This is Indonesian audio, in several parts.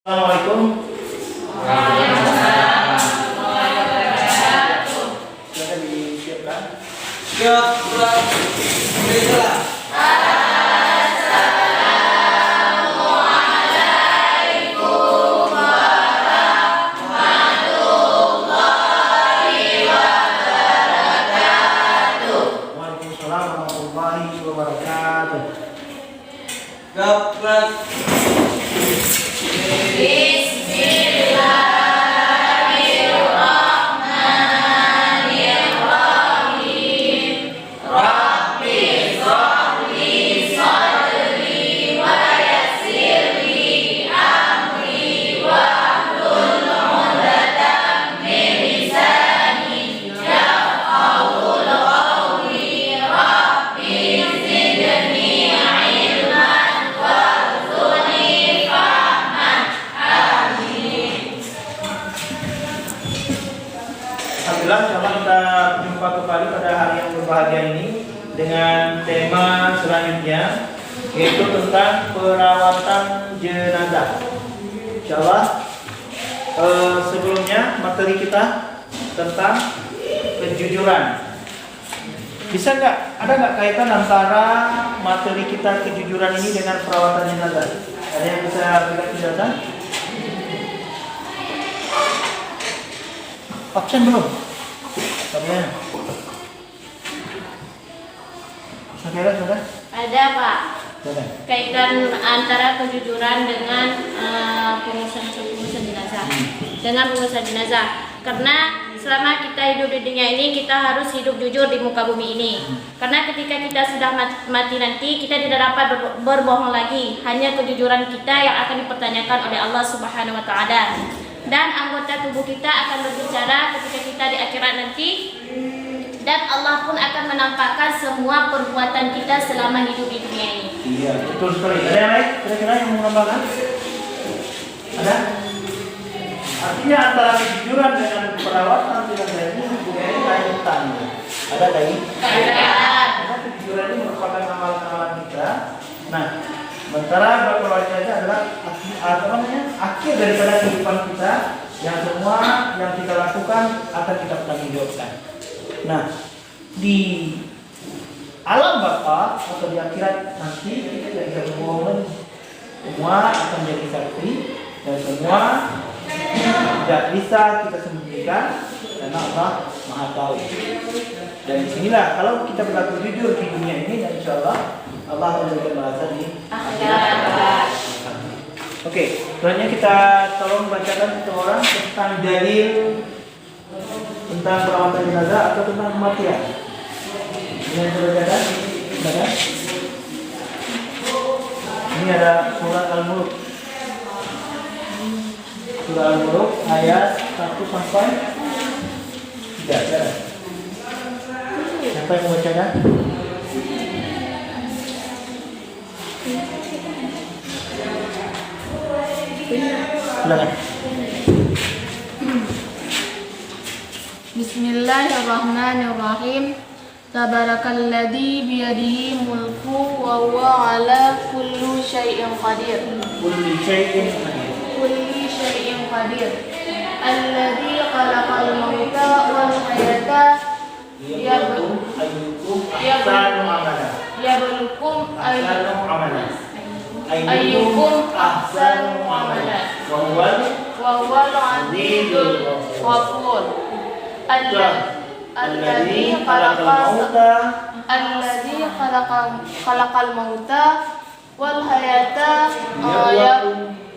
Assalamualaikum. Waalaikumsalam warahmatullahi wabarakatuh. Silakan disiapkan. Siap, Pak. Bismillah. Waalaikumsalam warahmatullahi wabarakatuh. Gaprat. Alhamdulillah, insyaallah kita jumpa kembali pada hari yang berbahagia ini dengan tema selanjutnya, yaitu tentang perawatan jenazah. Insyaallah, sebelumnya materi kita tentang kejujuran. Bisa ada nggak kaitan antara materi kita kejujuran ini dengan perawatan jenazah? Ada yang bisa berikan penjelasan? Absen belum? Kalian? Saudara? Ada, Pak. Ada. Kaitan antara kejujuran dengan pengurusan jenazah. Dengan pengurusan jenazah. Karena selama kita hidup di dunia ini, kita harus hidup jujur di muka bumi ini. Karena ketika kita sudah mati nanti, kita tidak dapat berbohong lagi. Hanya kejujuran kita yang akan dipertanyakan oleh Allah Subhanahu wa taala. Dan anggota tubuh kita akan berbicara ketika kita di akhirat nanti, dan Allah pun akan menampakkan semua perbuatan kita selama hidup di dunia ini. Iya, betul sekali. Ada yang lain? Kira-kira yang mau menambahkan? Ada? Artinya antara kejujuran dengan perawatan jenazah ini hubungannya kaitan. Ada tadi? Ada. Karena kejujuran ini merupakan amalan-amalan kita. Nah, sementara perawatan jenazah adalah akhir daripada kehidupan kita, yang semua yang kita lakukan akan kita pertanggungjawabkan. Nah, di alam bapa atau di akhirat nanti kita tidak bisa berbohong lagi. Semua akan menjadi saksi dan semua tidak bisa kita sembunyikan karena Allah Maha Tahu. Dan disinilah kalau kita berlaku jujur di dunia ini, dan insya Allah Allah akan memberikan balasan di akhirat. Oke, selanjutnya kita tolong bacakan satu orang tentang dalil tentang perawatan jenazah atau tentang kematian. Ini yang kita bacakan, Ini ada surat Al-Mulk. Surah Al-Mulk ayat 1 sampai 3. Siapa yang membacakan? Silakan. Bismillahirrahmanirrahim. Tabarakalladzi biyadihi mulku wa huwa ala kulli syai'in qadir. Kulli Syai'in qadir. Alladzi khalaqal mauta wal hayata yabluukum ayyukum ahsanu amala. Wa huwal azizul ghafur. Alladzi khalaqal mauta wal hayata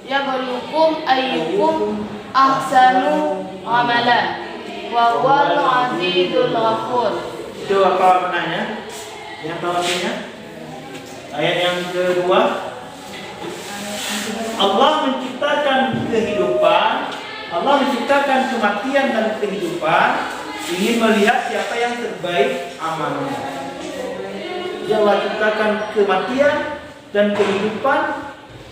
yabluukum ayyukum ahsanu amala. Wa huwal azizul ghafur. Itu apa maknanya? Yang tahu artinya? Ayat yang kedua, Allah menciptakan kehidupan, Allah menciptakan kematian dan kehidupan, ingin melihat siapa yang terbaik amalnya. Dia Allah ciptakan kematian dan kehidupan,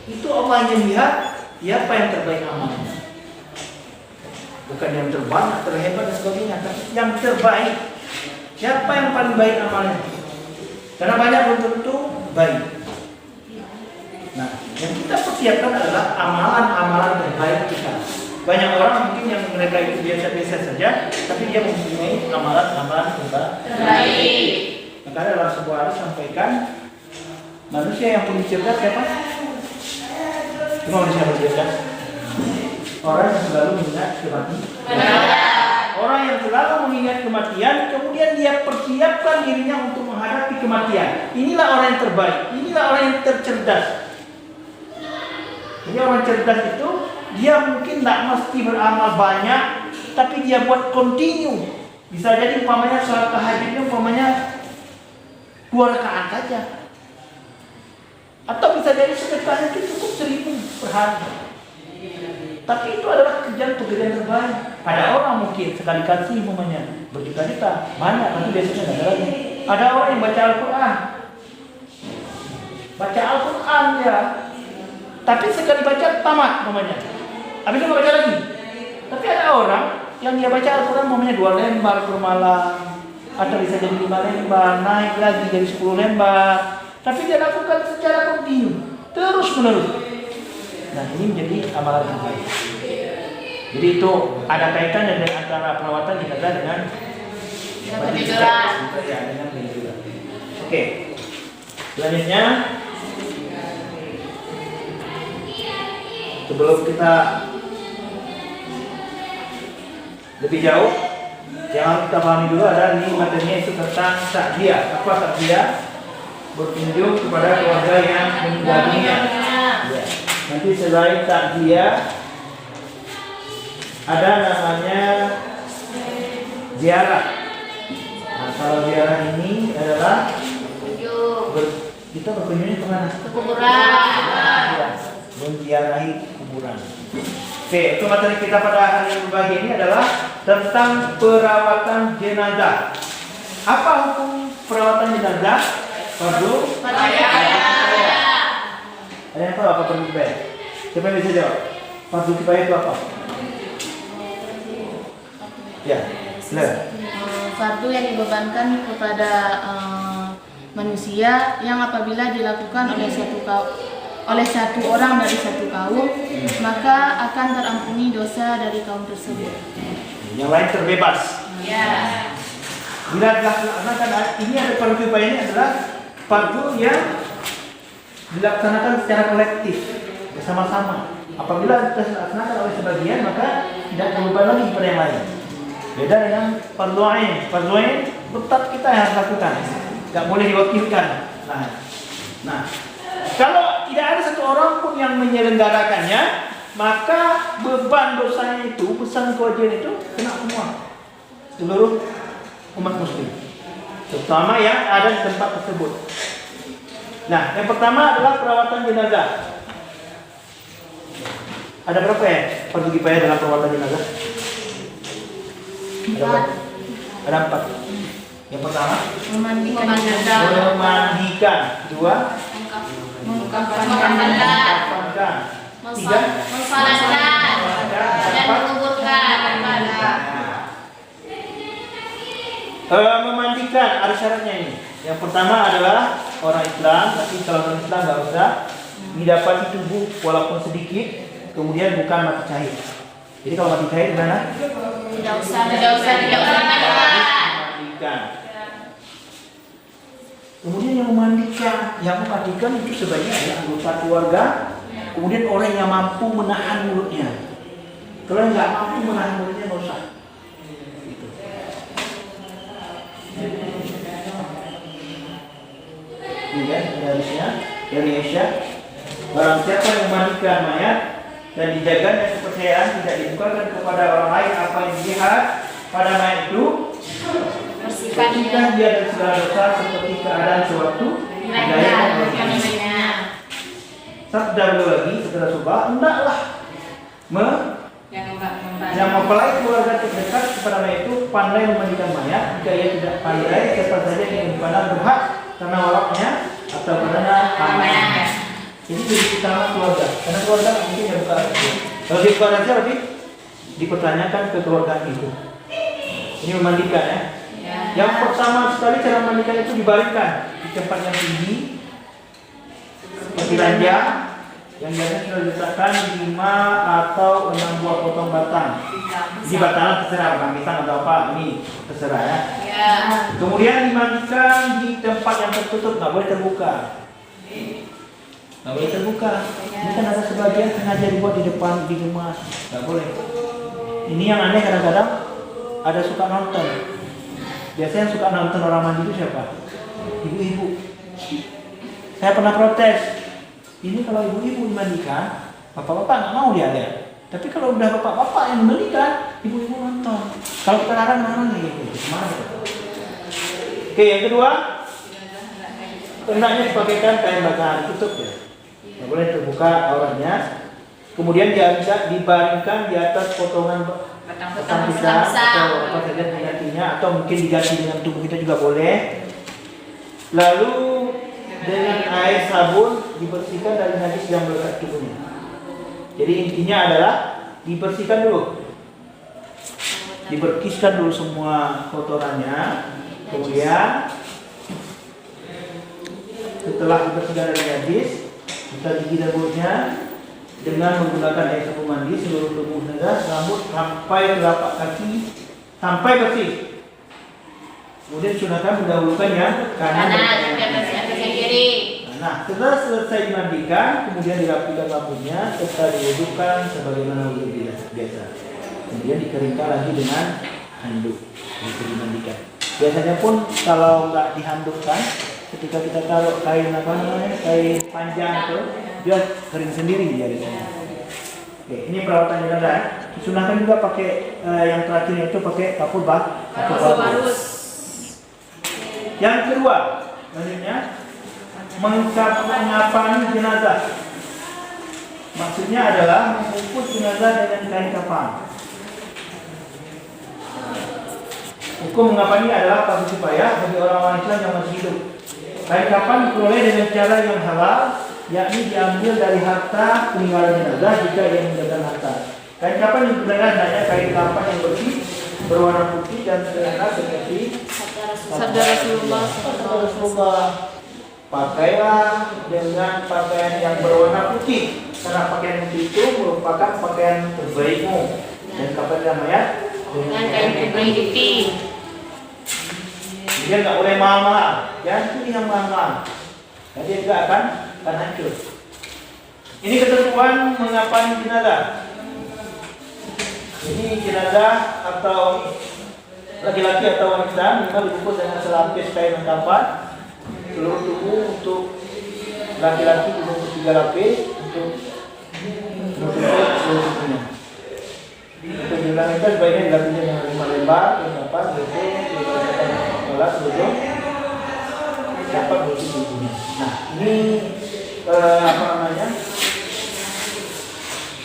itu Allah ingin lihat siapa yang terbaik amalnya. Bukan yang terbanyak, terhebat dan sebagainya, tapi yang terbaik. Siapa yang paling baik amalnya? Karena banyak belum tentu baik. Nah, yang kita persiapkan adalah amalan-amalan biasa-biasa saja, tapi dia mempunyai amalan-amalan terbaik. Maka dalam sebuah hadis sampaikan manusia yang paling cerdas siapa? Cuma manusia yang cerdas. Orang yang selalu mengingat kematian. Orang yang selalu mengingat kematian, kemudian dia persiapkan dirinya untuk menghadapi kematian. Inilah orang yang terbaik. Inilah orang yang tercerdas. Jadi orang cerdas itu dia mungkin tidak mesti beramal banyak, tapi dia buat continue. Bisa jadi umpamanya sholat tahajudnya umpamanya 2 rakaat saja. Atau bisa jadi sedekahnya itu cukup 1.000 per hari. Tapi itu adalah pekerjaan terbaik. Ada orang mungkin sekali kasih umpamanya berjuta-juta, banyak, tapi biasanya tidak ada lagi. Ada orang yang baca Al-Quran. Baca Al-Quran ya, tapi sekali baca tamat umpamanya. Habis itu baca lagi. Tapi ada orang yang dia baca Al-Quran umpamanya 2 lembar per malam, atau bisa jadi 5 lembar, naik lagi jadi 10 lembar. Tapi dia lakukan secara kontinu, terus menerus. Nah, ini menjadi amalan terbaik. Jadi itu ada kaitannya dengan antara perawatan jenazah dengan kejujuran. Ya, dengan kejujuran. Oke. Selanjutnya, sebelum kita lebih jauh, yang harus kita pahami dulu adalah ini materinya itu tentang takziah. Apa takziah? Berkunjung kepada keluarga yang meninggal dunia. Ya. Nanti selain takziah ada namanya ziarah. Nah, kalau ziarah ini adalah kita berkunjung kemana? Ke kuburan. Ya, menziarahi kuburan. Oke, itu materi kita pada hari yang berbagi ini adalah tentang perawatan jenazah. Apa hukum perawatan jenazah? Fardu kifayah. Ada yang tahu apa fardu kifayah? Siapa yang bisa jawab? Fardu kifayah itu apa? Ya, Fardu yang dibebankan kepada manusia yang apabila dilakukan oleh satu orang dari satu kaum, maka akan terampuni dosa dari kaum tersebut. Yang lain terbebas. Ya. Bila dilaksanakan ini ada fardu kifayah ini adalah fardu yang dilaksanakan secara kolektif bersama-sama. Apabila dilaksanakan oleh sebagian, maka tidak terbeban lagi kepada yang lain. Beda dengan fardu ain. Fardu ain tetap kita yang harus lakukan, tidak boleh diwakilkan. Nah, kalau tidak ada satu orang pun yang menyelenggarakannya, maka beban dosanya itu, pesan kewajiban itu kena semua seluruh umat muslim, terutama yang ada di tempat tersebut. Nah, yang pertama adalah perawatan jenazah. Ada berapa ya fardu kifayah dalam perawatan jenazah? Ada 4. Yang pertama Memandikan. Kedua Mengkafankan. Tiga Mensalatkan dan menguburkan. Memandikan, ada syaratnya ini. Yang pertama adalah orang Islam, tapi kalau orang Islam nggak usah, didapati tubuh walaupun sedikit, kemudian bukan mati cair. Jadi kalau mati cair gimana? Tidak usah Memandikan. Kemudian yang memandikan itu sebaiknya adalah anggota keluarga, kemudian orang yang mampu menahan mulutnya. Kalau yang nggak mampu menahan mulutnya nggak usah. Ini kan hadisnya dari Aisyah, barang siapa yang memandikan mayat dan dijaganya kepercayaan tidak dibukakan kepada orang lain apa yang dilihat pada mayat itu, bersihkan dia dari segala dosa seperti keadaan sewaktu hidayah. Sabda beliau lagi setelah subah, hendaklah yang mempelai keluarga terdekat kepada mayat itu pandai memandikan mayat. Jika ia tidak pandai, siapa saja yang dipandang berhak karena waraknya atau karena amanahnya. Jadi jadi utama keluarga, karena keluarga mungkin yang buka rahasia. Kalau dia buka rahasia berarti dipertanyakan ke keluarga itu. Ini memandikan ya. Yang pertama sekali cara memandikan itu dibaringkan di tempat yang tinggi seperti ranjang, yang biasanya sudah diletakkan 5 atau 6 buah potong batang. Ini batang terserah, batang pisang atau apa, ini terserah ya. Ya. Kemudian dimandikan di tempat yang tertutup, nggak boleh terbuka. Nggak boleh terbuka. Ini kan ada sebagian sengaja dibuat di depan di rumah, nggak boleh. Ini yang aneh kadang-kadang ada suka nonton. Biasanya yang suka nonton orang mandi itu siapa? Ibu-ibu. Saya pernah protes. Ini kalau ibu-ibu dimandikan, bapak-bapak nggak mau dia lihat. Tapi kalau udah bapak-bapak yang memandikan, ibu-ibu nonton. Kalau kita larang gitu, gimana? Oke, yang kedua, hendaknya dipakaikan kain batangan tutup ya. Nggak boleh terbuka auratnya. Kemudian dia bisa dibaringkan di atas potongan batang pisang atau apa saja digantinya, atau mungkin diganti dengan tubuh kita juga boleh. Lalu dengan air sabun dibersihkan dari najis yang melekat tubuhnya. Jadi intinya adalah dibersihkan dulu, diberkiskan dulu semua kotorannya. Kemudian setelah dibersihkan dari najis, kita gigi dagingnya dengan menggunakan air sabun mandi seluruh tubuh negara, rambut sampai telapak kaki sampai bersih. Kemudian sunahkan mendahulukan yang kanan dan yang kiri. Nah, setelah selesai dimandikan, kemudian dirapikan rambutnya serta diwudukan sebagaimana wudu biasa. Kemudian dikeringkan lagi dengan handuk untuk dimandikan. Biasanya pun kalau nggak dihandukkan, ketika kita taruh kain kain panjang itu, dia kering sendiri dia di sana. Oke, ini perawatan jenazah. Disunahkan juga pakai yang terakhir itu pakai kapur barus. Yang kedua, selanjutnya mengkafani jenazah. Maksudnya adalah membungkus jenazah dengan kain kafan. Hukum mengkafani adalah bagi supaya bagi orang-orang Islam yang masih hidup. Kain kafan diperoleh dengan cara yang halal, yakni diambil dari harta peninggalan jenazah jika ia meninggalkan harta. Kain kafan yang digunakan hanya kain kafan yang bersih, berwarna putih dan sederhana seperti Sabda Rasulullah. Pakailah dengan pakaian yang berwarna putih, karena pakaian putih itu merupakan pakaian terbaikmu. Dan kapan namanya? Dengan kain putih. Dia nggak boleh mahal-mahal, jangan pilih yang mahal-mahal. Jadi juga akan hancur. Ini ketentuan mengapani jenazah. Ini jenazah atau laki-laki atau wanita minimal dibungkus dengan selapis kain lengkapan. Seluruh tubuh untuk laki-laki dibungkus 3 lapis untuk menutup seluruh tubuhnya. Untuk jumlah itu sebaiknya dilapisi dengan 5 lembar lengkapan yaitu kelas untuk dapat menutup tubuhnya. Nah, ini apa namanya?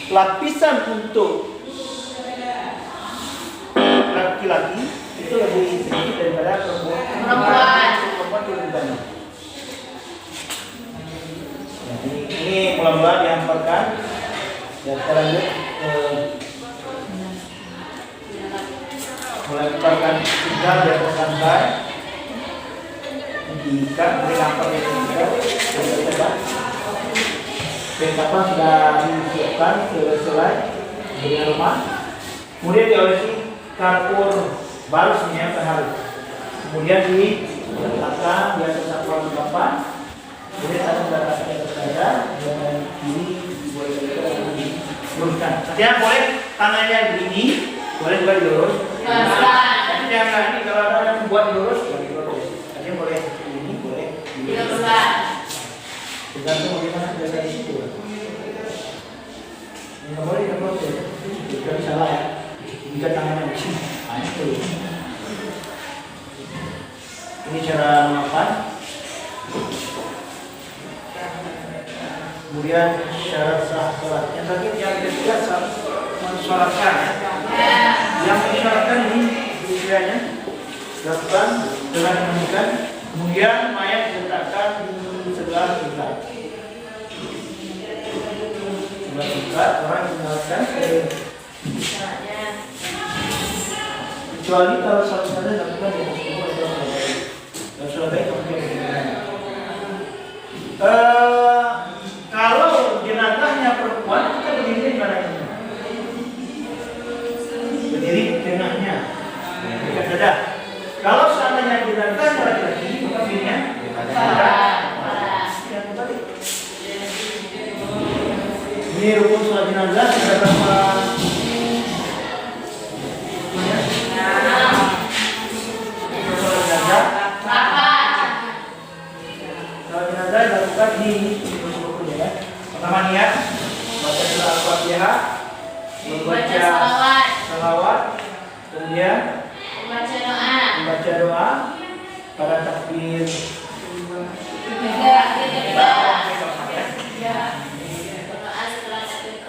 Lapisan untuk laki-laki itu lebih sedikit daripada perempuan. Perempuan itu lebih banyak. Jadi ini mula-mula dihamparkan. Dan sekarang mulai dihamparkan tinggal di atas lantai, diikat, beri hampar yang tinggal, coba. Kapal sudah disiapkan selesai dengan rumah. Kemudian diolesi kapur barus yang terharu. Kemudian diletakkan di atas satuan lengkapan. Kemudian satu letakkan di atas dada dan kiri boleh diluruskan. Artinya boleh tangannya begini, boleh juga dilurus. Tapi jangan ini kalau ada yang buat dilurus, boleh dilurus. Artinya boleh begini, boleh dilurus. Tergantung bagaimana biasa di situ. Nggak boleh dilurus ya. Jadi salah ya. Jika tangannya di sini, itu. Ini cara mengapa. Kemudian syarat sah salat. Yang tadi yang ketiga mensyaratkan. Yang mensyaratkan ini istilahnya dilakukan dengan memandikan. Kemudian mayat diletakkan di sebelah kiblat. Sebelah kiblat orang mengalaskan. Kecuali kalau satu saja dilakukan di atas kubur atau dan sudah baik mungkin. Kalau jenazah ada berapa? Salat jenazah dilakukan di buku-bukunya ya. Pertama niat, baca surah Al-Fatihah, membaca salawat, kemudian membaca doa pada takbir.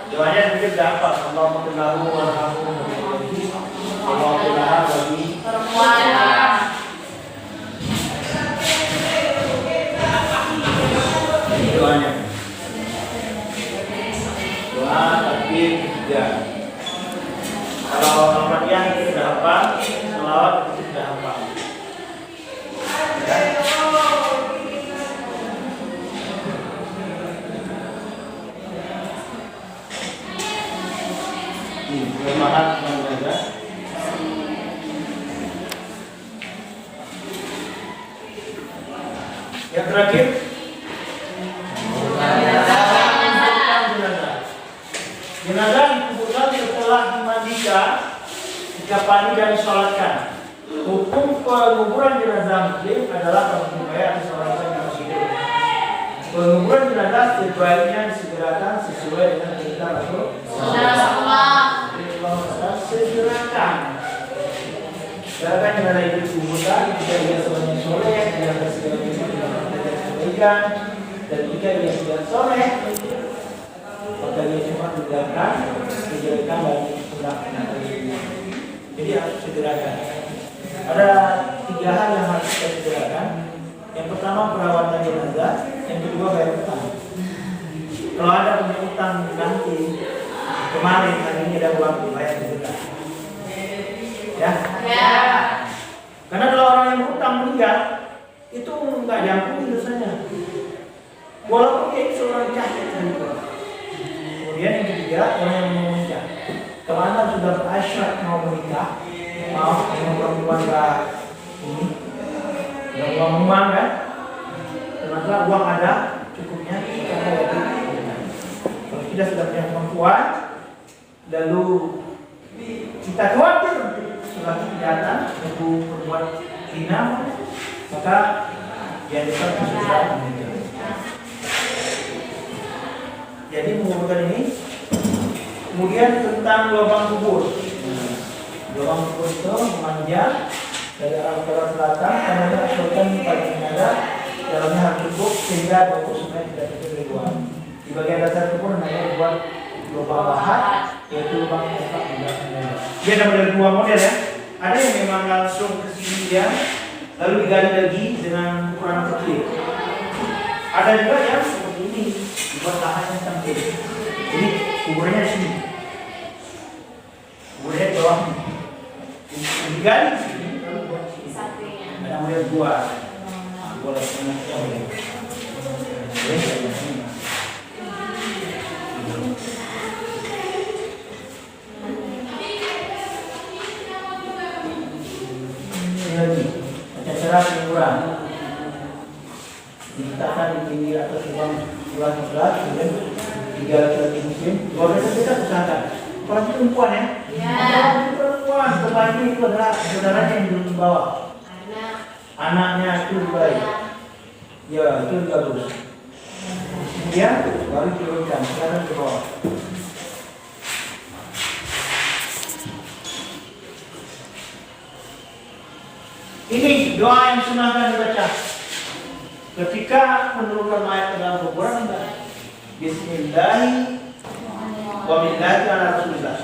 Doanya mungkin dapat Allahumma kullahu warhamhu Allahumma kullahu bagi doanya. Doa takbir ketiga. Kalau Al-Fatihah itu sudah hafal, salawat itu sudah hafal. Ya. Bermahat menjaga. Yang terakhir jenazah dikuburkan setelah dimandikan, dikafani dan disolatkan. Hukum penguburan jenazah muslim adalah penguburan disolatkan yang hidup. Penguburan jenazah sebaiknya disegerakan sesuai dengan perintah Rasulullah. Segerakan. Segerakan jenazah itu dikuburkan jika ia sebenarnya soleh, dia segera kebaikan, dan jika ia tidak soleh, maka dia cuma tinggalkan kejelekan dan pendapatan. Jadi harus segerakan. Ada 3 hal yang harus kita segerakan. Yang pertama perawatan jenazah, yang kedua bayar utang. Kalau ada punya utang nanti kemarin hari ini ada uang dibayar juga. Ya. Karena kalau orang yang berutang meninggal itu nggak diampuni dosanya. Walaupun dia seorang jahil juga. Kemudian yang ketiga, orang yang mau menikah. Kemana sudah berasyad mau menikah, mau perempuan ini, ada uang kan? Ternyata uang ada cukupnya, kita wajib. Kalau kita sudah punya perempuan, lalu kita khawatir sudah kejahatan, lalu berbuat zina, maka dia dapat sudah menikah. Jadi menguburkan ini. Kemudian tentang lubang kubur. Lubang kubur itu memanjang dari arah utara selatan, karena asalkan pada jenazah dalamnya harus cukup sehingga 20 cm tidak terlalu luas. Di bagian dasar kubur hanya dibuat lubang lahat, yaitu lubang tempat jenazah. Dia ada model 2 model ya. Ada yang memang langsung ke sini dia, lalu digali lagi dengan ukuran kecil. Ada juga yang seperti ini, dibuat lahannya sampai. Jadi kuburnya di sini, kuburnya di bawah ini. Digali di sini, lalu buat di sini. Ada model 2. Boleh tengah yang boleh. Ini lagi, macam cara pengukuran. Diletakkan di tinggi atas lubang ulang sebelah, kemudian 3 laki-laki muslim. Keluarga kita usahakan. Kalau itu perempuan ya? Kalau itu perempuan, sebaiknya itu adalah saudaranya yang duduk di bawah. Anaknya itu baik. Ya, itu bagus. Kemudian baru diturunkan, sekarang ke bawah. Ini doa yang sunahkan dibaca ketika menurunkan mayat ke dalam kuburan. Bismillah wa millati ala Rasulillah.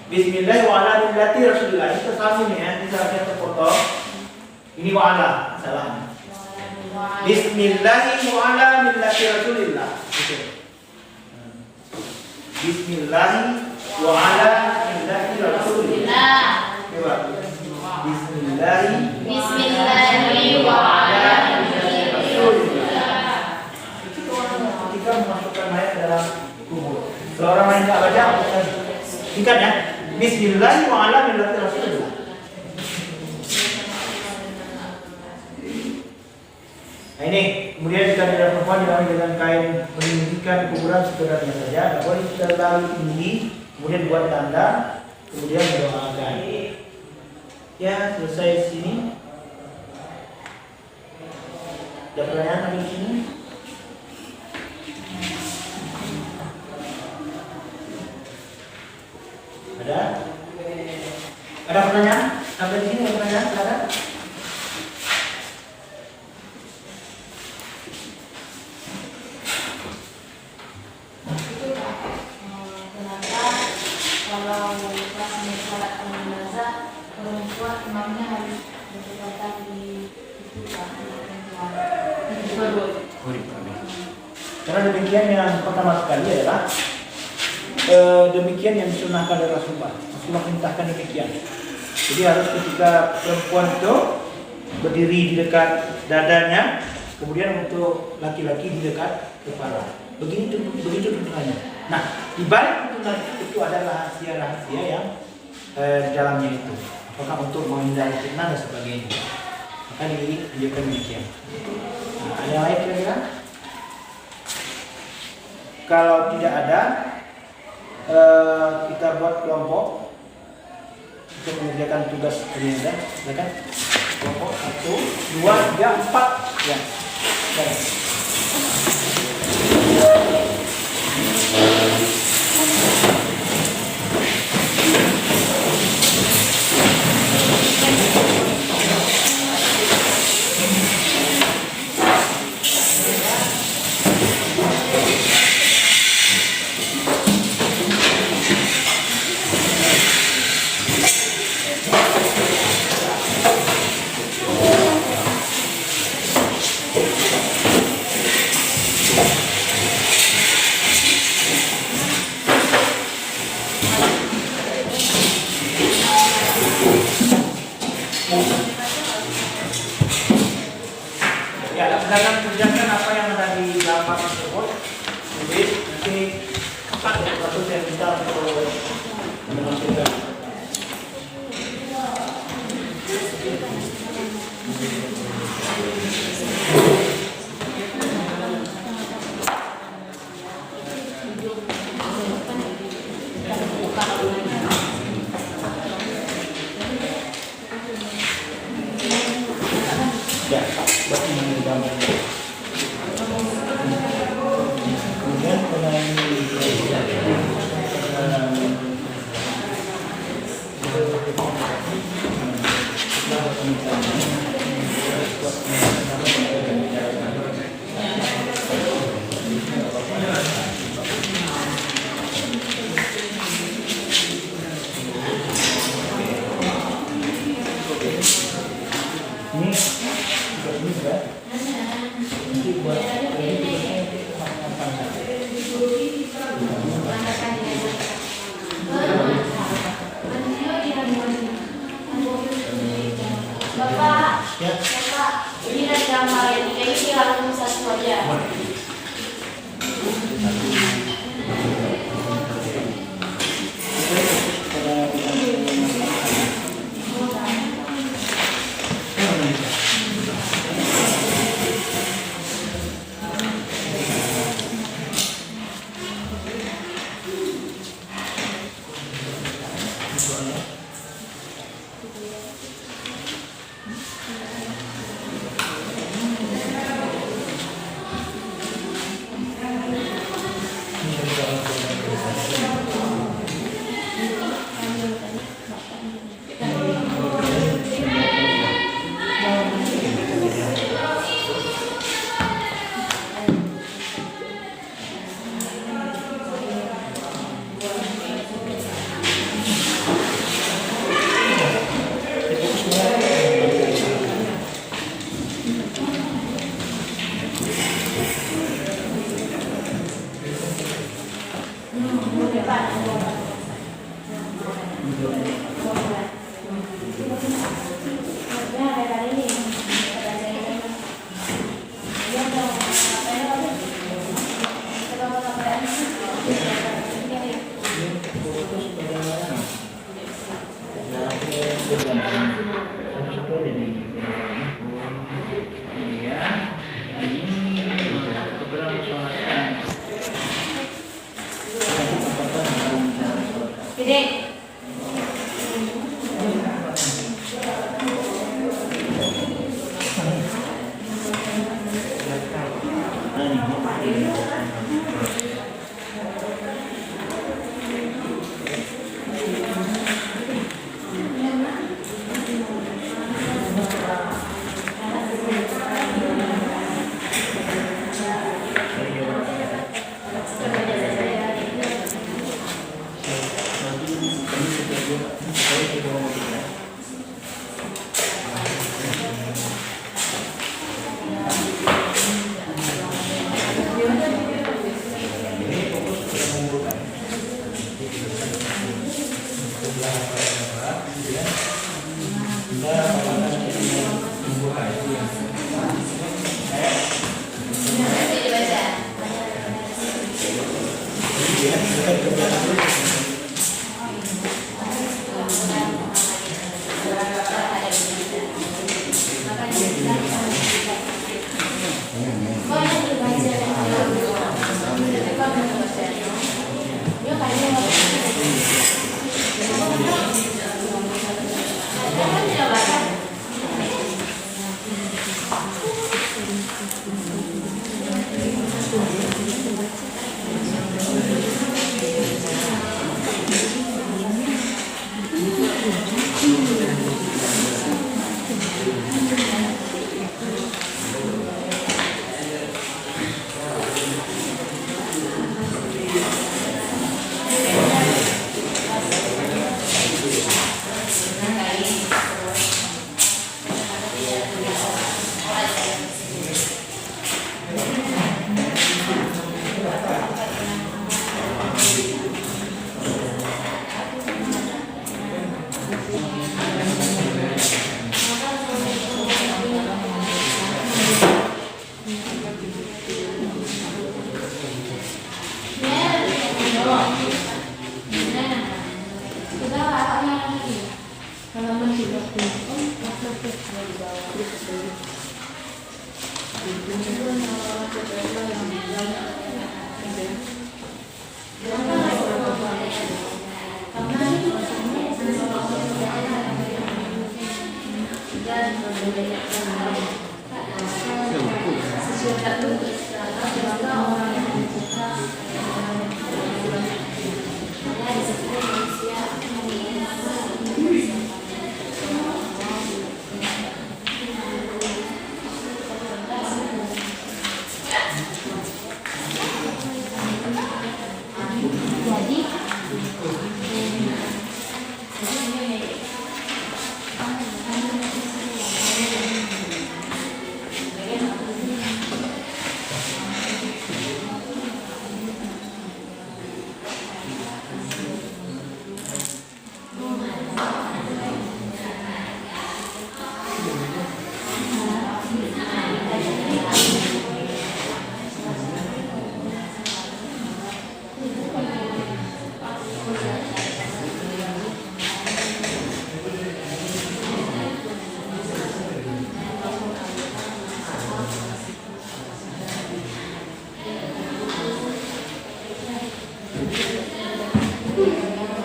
Bismillah wa ala millati Rasulillah. Itu tersambung ya, ini saatnya terpotong. Ini wa ala, salahnya. Bismillah wa ala millati Rasulillah. Bismillah wa ala millati Rasulillah. Coba. Bismillah wa ala millati Rasulillah. Ketika memasukkan mayat ke dalam kubur. Kalau orang lain tidak baca, singkat ya. Bismillah wa ala millati Rasulillah. Nah ini Kemudian jika tidak perempuan dilapisi dengan kain peninggikan kuburan sekedarnya saja, tidak boleh terlalu tinggi. Kemudian buat tanda, kemudian mendoakan. Ya, selesai sini. Ada pertanyaan sampai di sini? Ada? Ada pertanyaan? Sampai di sini ada pertanyaan? Ada? Kenapa kalau pas sholat jenazah perempuan imamnya harus berdekatan di itu kan Karena demikian yang pertama sekali adalah demikian yang disunahkan oleh Rasulullah. Rasulullah perintahkan demikian. Jadi harus ketika perempuan itu berdiri di dekat dadanya, kemudian untuk laki-laki di dekat kepala. Begitu tuntunannya. Nah, di balik tuntunan itu ada rahasia-rahasia yang di dalamnya itu. Apakah untuk menghindari fitnah dan sebagainya. Maka dianjurkan demikian. Nah, ada yang lain kira-kira? Kalau tidak ada, kita buat kelompok untuk mengerjakan tugas jenazah, ya kan? Kelompok 1, 2, 3, 4, ya. Baik. Ya, silakan kerjakan apa yang ada di gambar tersebut. Jadi nanti satu saya minta untuk menentukan. Ya, buat ini gambarnya. Kemudian ini sudah nanti buat Bapak, ya. Bapak, ini ada gambar yang ini harus satu aja. Ini Dede.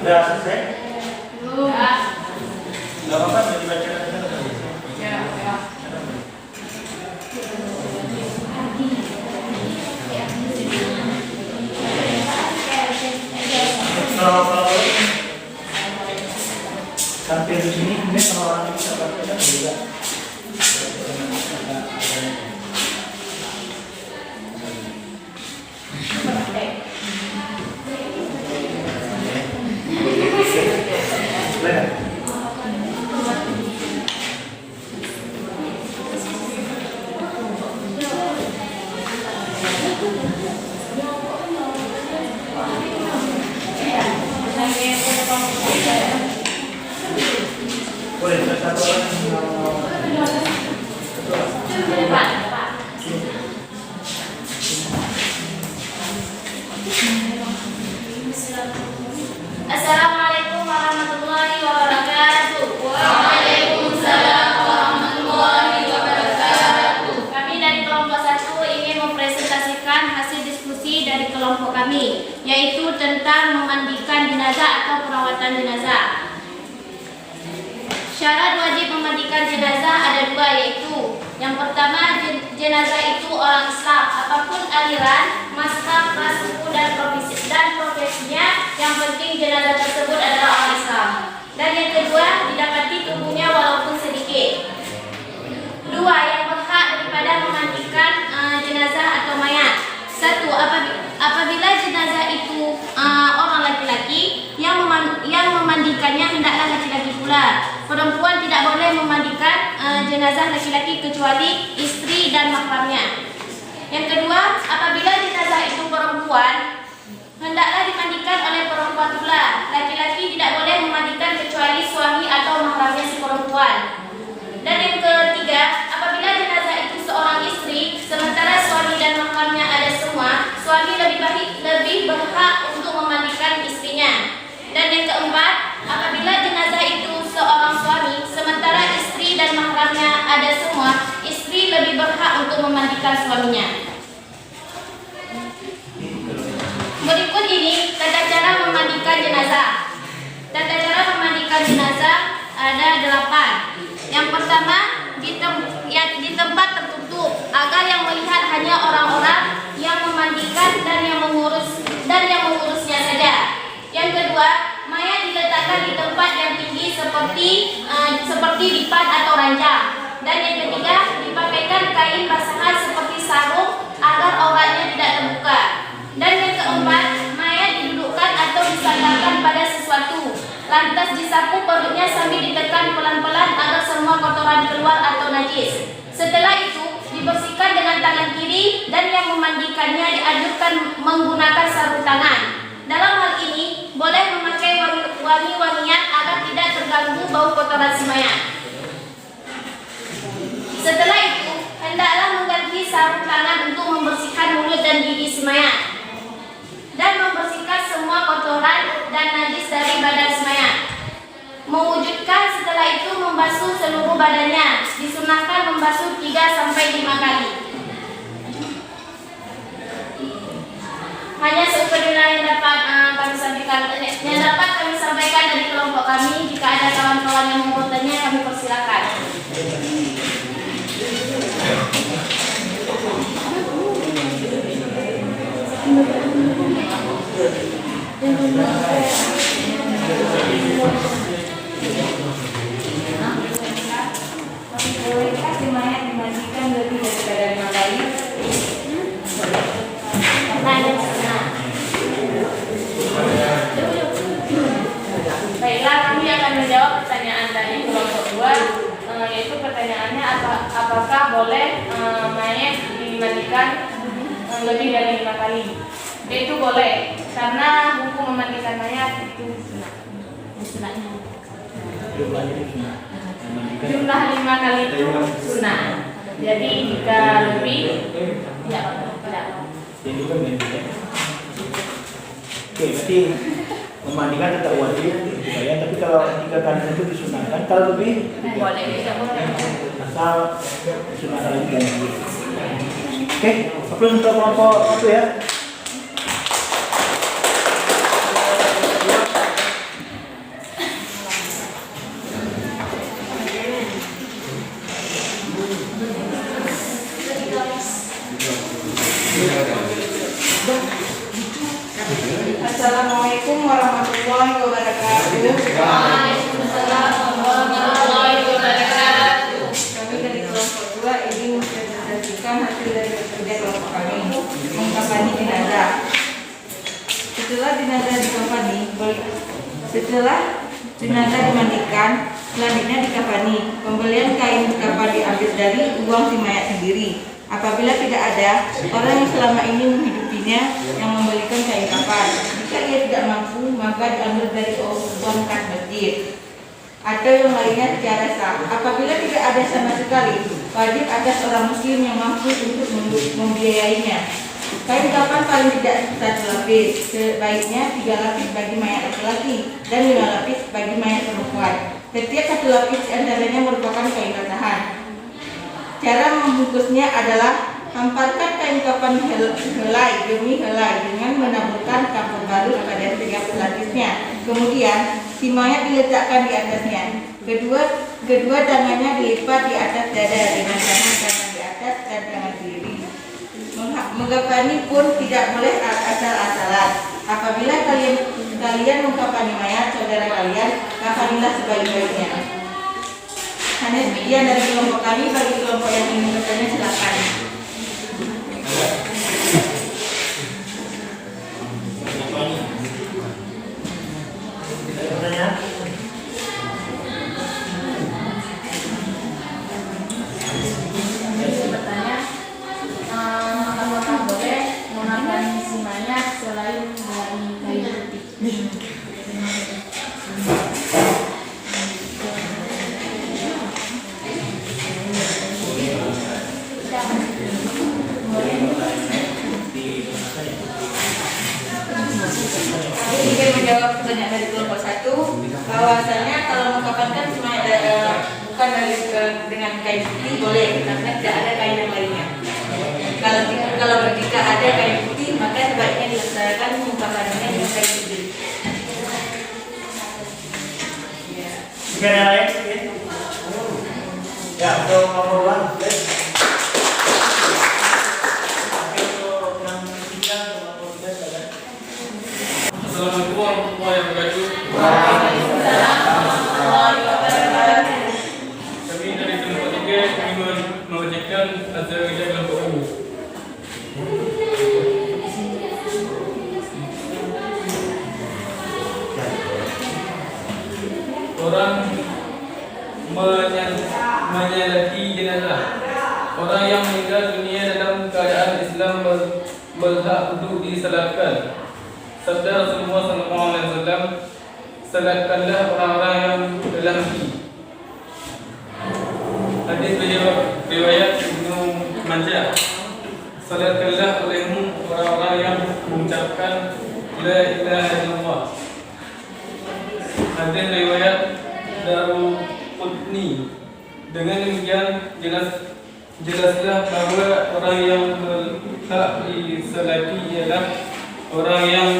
Udah selesai? Gak apa-apa, bisa dibaca. Kalau sampai di sini, ini kalau orang bisa baca juga. Boleh satu Assalamualaikum warahmatullahi wabarakatuh. Waalaikumsalam warahmatullahi wabarakatuh. Kami dari kelompok 1 ingin mempresentasikan hasil diskusi dari kelompok kami, yaitu tentang memandikan jenazah atau perawatan perawatan jenazah. Syarat wajib memandikan jenazah ada dua, yaitu yang pertama, jenazah itu orang Islam, apapun aliran, mazhab, ras, suku dan profesinya, yang penting jenazah tersebut adalah orang Islam. Dan yang kedua, didapati tubuhnya walaupun sedikit. Dua, yang berhak daripada memandikan jenazah atau mayat. Satu, apabila jenazah itu orang laki-laki, yang memandikannya hendaklah laki-laki pula. Perempuan tidak boleh memandikan jenazah laki-laki kecuali istri dan mahramnya. Yang kedua, apabila jenazah itu perempuan, hendaklah dimandikan oleh perempuan pula. Laki-laki tidak boleh memandikan kecuali suami atau mahramnya si perempuan. Dan yang ketiga, apabila jenazah itu seorang istri, sementara suami dan mahramnya ada semua, suami lebih berhak untuk memandikan istrinya. Dan yang keempat, apabila jenazah itu seorang suami, sementara istri dan mahramnya ada semua, istri lebih berhak untuk memandikan suaminya. Berikut ini tata cara memandikan jenazah. Tata cara memandikan jenazah ada 8. Yang pertama, di tempat tertutup agar yang melihat hanya orang-orang yang memandikan dan yang mengurusnya saja. Yang kedua, mayat diletakkan di tempat yang tinggi seperti lipat atau ranjang. Dan yang ketiga, dipakaikan kain basahan seperti sarung agar auratnya tidak terbuka. Dan yang keempat, mayat didudukkan atau disandarkan pada sesuatu. Lantas disapu perutnya sambil ditekan pelan-pelan agar semua kotoran keluar atau najis. Setelah itu, dibersihkan dengan tangan kiri dan yang memandikannya dianjurkan menggunakan sarung tangan. Dalam hal ini, boleh memakai wangi-wangian agar tidak terganggu bau kotoran si mayat. Setelah itu, hendaklah mengganti sarung tangan untuk membersihkan mulut dan gigi si mayat dan membersihkan semua kotoran dan najis dari badan si mayat. Mewujudkan setelah itu membasuh seluruh badannya. Disunahkan membasuh 3-5 kali. Hanya sekedar yang dapat kami sampaikan dari kelompok kami. Jika ada kawan-kawan yang mau bertanya, kami persilakan. Bolehkah si mayat dimandikan lebih daripada 5 kali? Baiklah, kami akan menjawab pertanyaan dari kelompok 2, yaitu pertanyaannya apakah boleh mayat dimandikan lebih dari 5 kali? Itu boleh, karena hukum memandikan mayat itu sunahnya. Jumlah 5 kali itu sunnah. Jadi jika lebih, tidak apa-apa. Oke, berarti memandikan tetap wajib, ya. Tapi kalau 3 kali itu disunahkan, kalau lebih Boleh, bisa boleh. asal disunahkan lagi. Oke, aplaus untuk kelompok 1 ya. Assalamualaikum warahmatullahi wabarakatuh. Waalaikumsalam warahmatullahi wabarakatuh. Kami dari kelompok 2 ingin mempresentasikan hasil dari kerja kelompok kami mengkampanye jenazah. Setelah jenazah dimandikan, selanjutnya dikafani. Pembelian kain kafan diambil dari uang si mayat sendiri. Apabila tidak ada orang yang selama ini menghidupinya yang membelikan kain kafan, jika ia tidak mampu, maka diambil dari uang kas masjid atau yang lainnya secara sah. Apabila tidak ada sama sekali, wajib atas orang muslim yang mampu untuk membiayainya. Kain kafan paling tidak 1 lapis, sebaiknya 3 lapis bagi mayat laki-laki dan 5 lapis bagi mayat perempuan. Setiap 1 lapis antaranya merupakan kain basahan. Cara membungkusnya adalah hamparkan kain kafan helai demi helai dengan menaburkan kapur baru pada setiap lapisnya. Kemudian Si mayat diletakkan di atasnya. Kedua tangannya dilipat di atas dada dengan tangan kanan di atas dan tangan kiri. Mengkafani pun tidak boleh asal-asalan. Apabila kalian mengkafani mayat saudara kalian, kafanilah sebaik-baiknya. Hanya sekian dari kelompok kami. Bagi kelompok yang ingin bertanya silakan. Bertanya, apakah boleh mengkafani si mayat selain dari kain putih? Aku ingin menjawab pertanyaan dari kelompok 1, bahwasanya kalau mengkafankan cuma bukan dengan kain putih boleh, karena tidak ada kain yang lainnya. Kalau jika ada kain putih, maka sebaiknya dilaksanakan mengkafannya dengan kain putih. Jika yang lain, ya untuk nomor 1, untuk yang ketiga, nomor 3 saudara. Assalamualaikum warahmatullahi wabarakatuh. Kami dari kelompok 3 ingin membacakan azan kerja kelompok kami. Orang menyalati jenazah. Orang yang meninggal dunia dalam keadaan Islam berhak untuk disalatkan. Sabda Rasulullah SAW, salatkanlah orang-orang yang telah mati. Hadis riwayat Ibnu Majah. Salatkanlah olehmu orang-orang yang mengucapkan la ilaha illallah. Hadis riwayat Daruqutni. Dengan demikian jelaslah bahawa orang yang berhak disalati ialah orang yang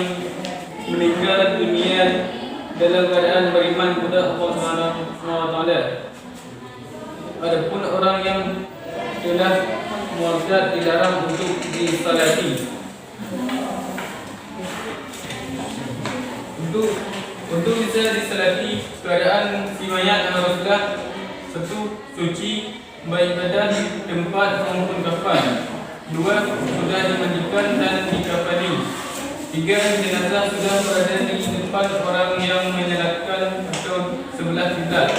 meninggal dunia dalam keadaan beriman kepada Allah SWT. Adapun orang yang telah murtad dilarang untuk disalati. Untuk bisa disalati, keadaan si mayat haruslah 1. Suci baik badan, tempat maupun kafan. 2. Sudah dimandikan dan dikafani. 3. Jenazah sudah berada di depan orang yang menyalatkan atau sebelah kiblat.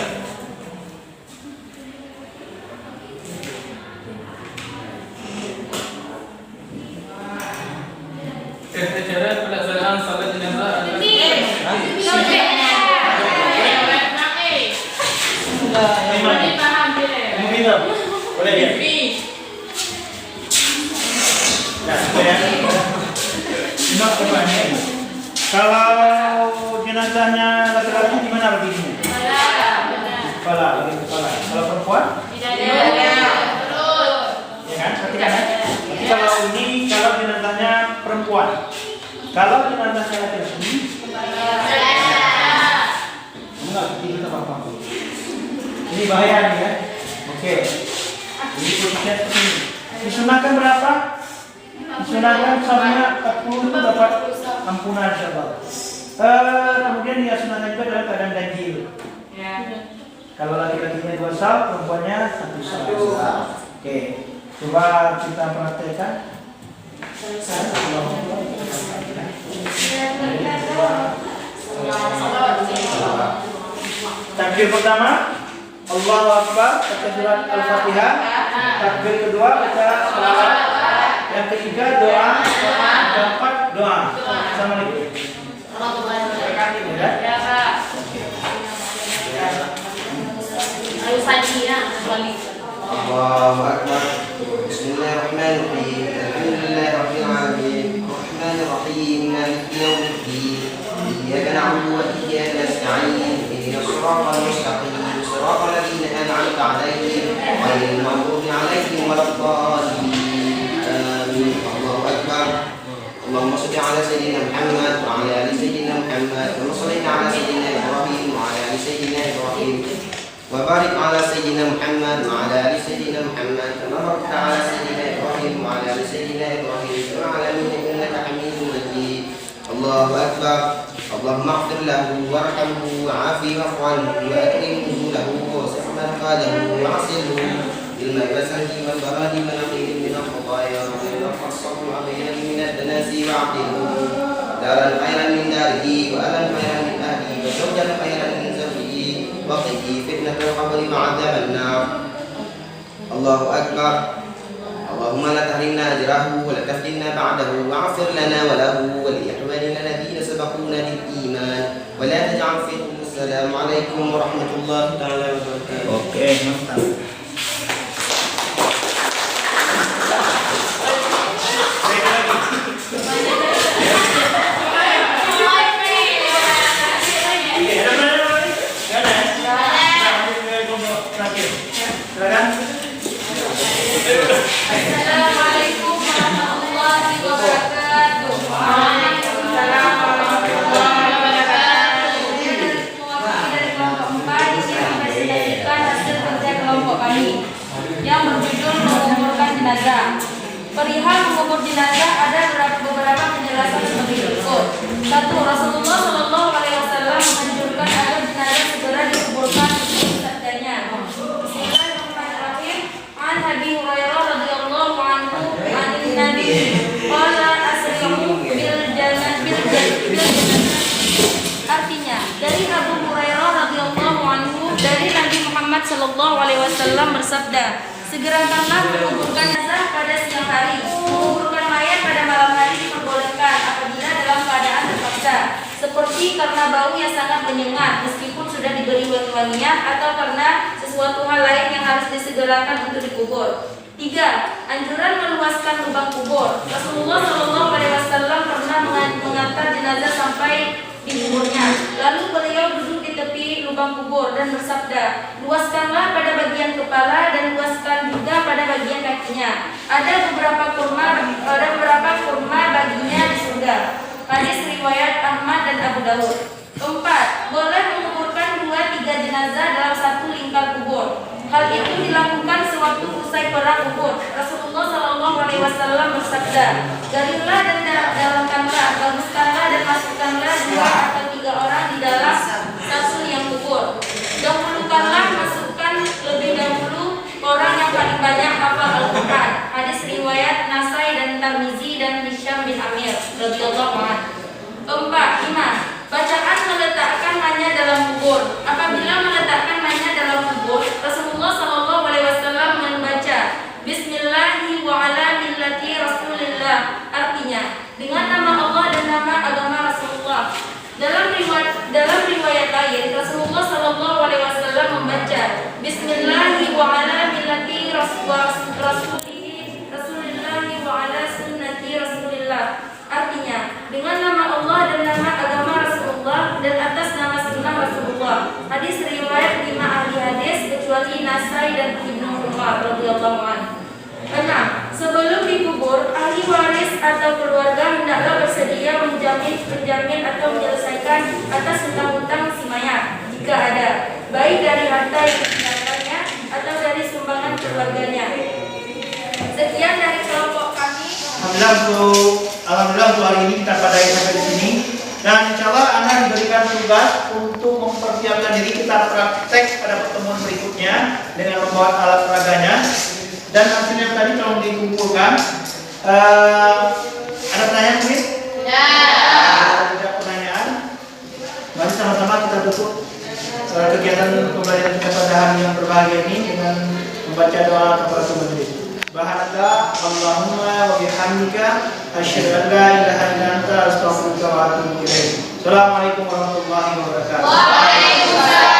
Tata cara pelaksanaan salat jenazah adalah Boleh ya? Nah, ya. Cuma pertanyaan. Kalau jenazahnya laki-laki di mana berdirinya? Kepala, bagian kepala. Kalau perempuan? Ya kan? Perhatikan ya. Tapi kalau jenazahnya perempuan, kalau jenazahnya laki-laki, enggak kita apa-apa. Ini bahaya nih ya. Oke. Ini posisinya seperti ini. Disunahkan berapa? Disunahkan sampai 40 itu dapat ampunan insyaallah. Kemudian dia sunahkan juga dalam keadaan ganjil. Kalau laki-lakinya 2 sal, perempuannya 1 sal. Oke. Coba kita praktekkan. Takbir pertama Allahu Akbar, baca surat Al-Fatihah. Takbir kedua baca salawat. Yang ketiga doa. Yang keempat doa. Assalamualaikum. Allahu Akbar. Bismillahirrahmanirrahim. Alhamdulillahi rabbil alamin. Arrahmanir rahim. Maliki yaumiddin. Iyyaka na'budu wa iyyaka nasta'in. Ihdinas siratal mustaqim. صراط الذين أنعمت عليهم غير المغضوب عليهم ولا الضالين آمين. الله أكبر. اللهم صل على سيدنا محمد وعلى آل سيدنا محمد كما صليت على سيدنا إبراهيم وبارك على سيدنا محمد وعلى آل سيدنا محمد كما باركت على سيدنا إبراهيم وعلى آل سيدنا إبراهيم في العالمين إنك حميد مجيد. الله أكبر. اللهم اغفر له وارحمه وعافه واعف عنه وأكرمه له ووسع مدخله وعسله بالماء والثلج والبرد ونقيه من الخطايا ويرفع الصبر عبيدا من الدناس وعبده دارا خيرا من داره وأهلا خيرا من أهله وزوجا خيرا من زوجه وقه فتنة القبر وعذاب النار. الله أكبر. اللهم لا تحرمنا أجره ولا تفتنا بعده واغفر لنا وله ولإخواننا الذين سبقونا بالإيمان ولا تجعل في قلوبنا. السلام عليكم ورحمة الله تعالى وبركاته. Oke, mantap. Assalamualaikum warahmatullahi wabarakatuh. Waalaikumsalam warahmatullahi wabarakatuh. Dari kelompok 4 di sini presentasikan hasil kerja kelompok kami yang berjudul menguburkan jenazah. Perihal mengubur jenazah ada beberapa penjelasan seperti berikut. 1. Rasulullah Shallallahu Alaihi Wasallam menganjurkan agar jenazah segera dikuburkan seperti sabdanya. Bismillahirrahmanirrahim. An Abi Hurairah radhiyallahu anhu anin Nabi qala asri'u bil jannah. Artinya, dari Abu Hurairah radhiyallahu anhu dari Nabi Muhammad sallallahu alaihi wasallam bersabda, segerakanlah menguburkan jenazah pada siang hari. Menguburkan mayat pada malam hari diperbolehkan apabila dalam keadaan terpaksa, seperti karena bau yang sangat menyengat meskipun sudah diberi wangi-wangian atau karena sesuatu hal lain yang harus disegerakan untuk dikubur. 3. Anjuran meluaskan lubang kubur. Rasulullah Shallallahu Alaihi Wasallam pernah mengantar jenazah sampai di kuburnya. Lalu beliau duduk di tepi lubang kubur dan bersabda, luaskanlah pada bagian kepala dan luaskan juga pada bagian kakinya. Ada beberapa kurma baginya di surga. Hadis riwayat Ahmad dan Abu Dawud. 4. Boleh menguburkan 2-3 jenazah dalam satu lingkar kubur. Hal itu dilakukan sewaktu usai perang Uhud. Rasulullah Shallallahu Alaihi Wasallam bersabda, garilah dan dalamkanlah, baguskanlah dan masukkanlah 2 atau 3 orang di dalam satu liang kubur. Dahulukanlah, masukkan lebih dahulu orang yang paling banyak hafal Al-Quran. Hadis riwayat Nasai dan Tirmizi dan Hisham bin Amir radhiyallahu anhu. 5. Bacaan meletakkan mayat dalam kubur. Apabila meletakkan mayat dalam kubur, Rasulullah Shallallahu Alaihi Wasallam membaca Bismillahi wa ala millati Rasulillah. Artinya, dengan nama Allah dan nama agama Rasulullah. Dalam riwayat lain, Rasulullah Shallallahu Alaihi Wasallam membaca Bismillahi wa ala millati Rasulillah wa ala sunnati Rasulillah. Artinya, dengan nama Allah dan nama agama Rasulullah dan atas nama sunnah Rasulullah. Hadis riwayat 5 ahli hadis kecuali Nasai dan Ibnu Umar radhiyallahu anhu. 6. Sebelum dikubur, ahli waris atau keluarga hendaklah bersedia menjamin atau menyelesaikan atas hutang-hutang si mayat jika ada, baik dari harta yang ditinggalkannya atau dari sumbangan keluarganya. Sekian dari kelompok kami. Alhamdulillah untuk hari ini kita padai sampai di sini. Dan insya Allah Anda diberikan tugas untuk mempersiapkan diri kita praktek pada pertemuan berikutnya dengan membawa alat peraganya. Dan hasilnya tadi tolong dikumpulkan. Ada pertanyaan mungkin? Ya. Ada pertanyaan? Mari sama-sama kita tutup kegiatan pembelajaran kita pada hari yang berbahagia ini dengan membaca doa kafaratul majlis. Subhanaka Allahumma wa bihamdika asyhadu an la ilaha illa anta astaghfiruka wa atubu ilaik. Assalamualaikum warahmatullahi wabarakatuh. Waalaikumsalam.